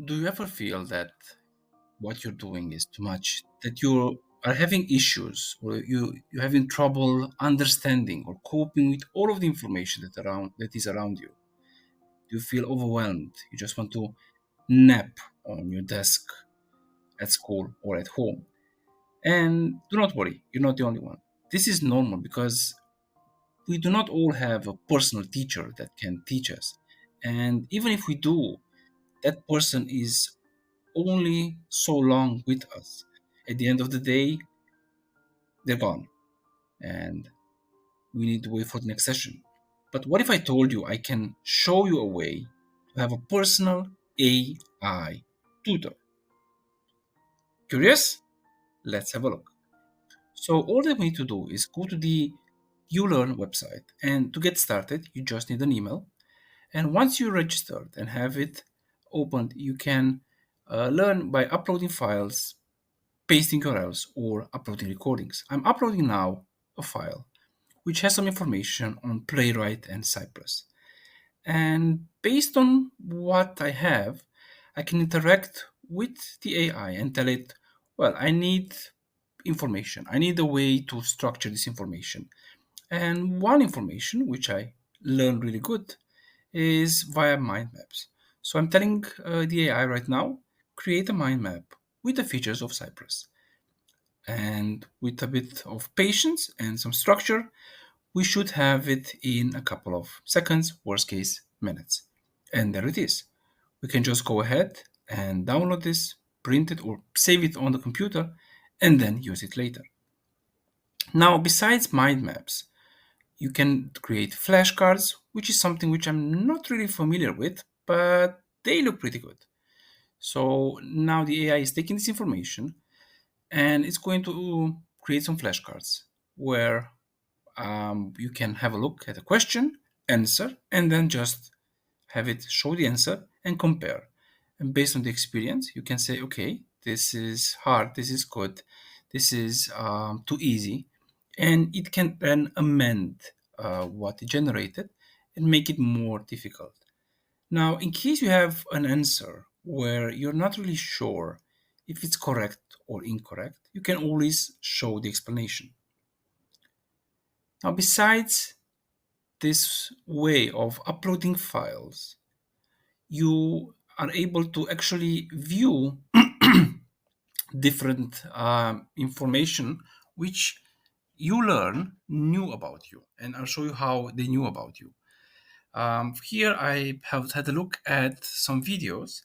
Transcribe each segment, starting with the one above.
Do you ever feel that what you're doing is too much, that you are having issues, or you're having trouble understanding or coping with all of the information that is around you? Do you feel overwhelmed? You just want to nap on your desk at school or at home? And do not worry, you're not the only one. This is normal because we do not all have a personal teacher that can teach us. And even if we do, that person is only so long with us. At the end of the day, they're gone and we need to wait for the next session. But what if I told you I can show you a way to have a personal AI tutor? Curious? Let's have a look. So all that we need to do is go to the YouLearn website, and to get started, you just need an email. And once you're registered and have it opened, you can learn by uploading files, pasting URLs, or uploading recordings. I'm uploading now a file which has some information on Playwright and Cypress. And based on what I have, I can interact with the AI and tell it, well, I need information. I need a way to structure this information. And one information which I learned really good is via mind maps. So I'm telling the AI right now, create a mind map with the features of Cypress. And with a bit of patience and some structure, we should have it in a couple of seconds, worst case, minutes. And there it is. We can just go ahead and download this, print it, or save it on the computer, and then use it later. Now, besides mind maps, you can create flashcards, which is something which I'm not really familiar with, but they look pretty good. So now the AI is taking this information and it's going to create some flashcards where you can have a look at a question, answer, and then just have it show the answer and compare. And based on the experience, you can say, okay, this is hard, this is good, this is too easy. And it can then amend what it generated and make it more difficult. Now, in case you have an answer where you're not really sure if it's correct or incorrect, you can always show the explanation. Now, besides this way of uploading files, you are able to actually view different information which YouLearn knew about you. And I'll show you how they knew about you. Here I have had a look at some videos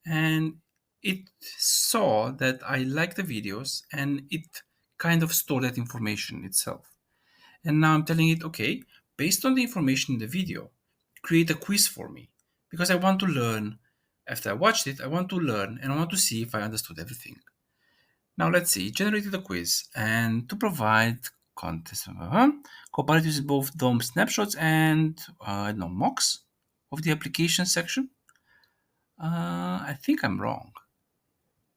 and it saw that I like the videos and it kind of stored that information itself. And now I'm telling it, okay, based on the information in the video, create a quiz for me because I want to learn. After I watched it, I want to learn and I want to see if I understood everything. Now let's see, it generated a quiz and to provide context, Copilot uses both DOM snapshots and I don't know, mocks of the application section. I think I'm wrong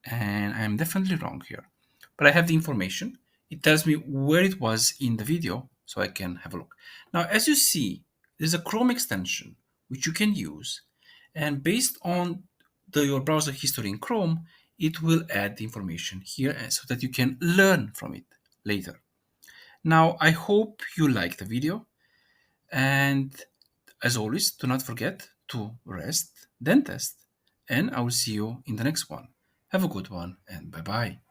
and I'm definitely wrong here, but I have the information. It tells me where it was in the video so I can have a look. Now, as you see, there's a Chrome extension which you can use, and based on your browser history in Chrome, it will add the information here so that you can learn from it later. Now, I hope you liked the video, and as always, do not forget to rest, then test, and I will see you in the next one. Have a good one, and bye bye.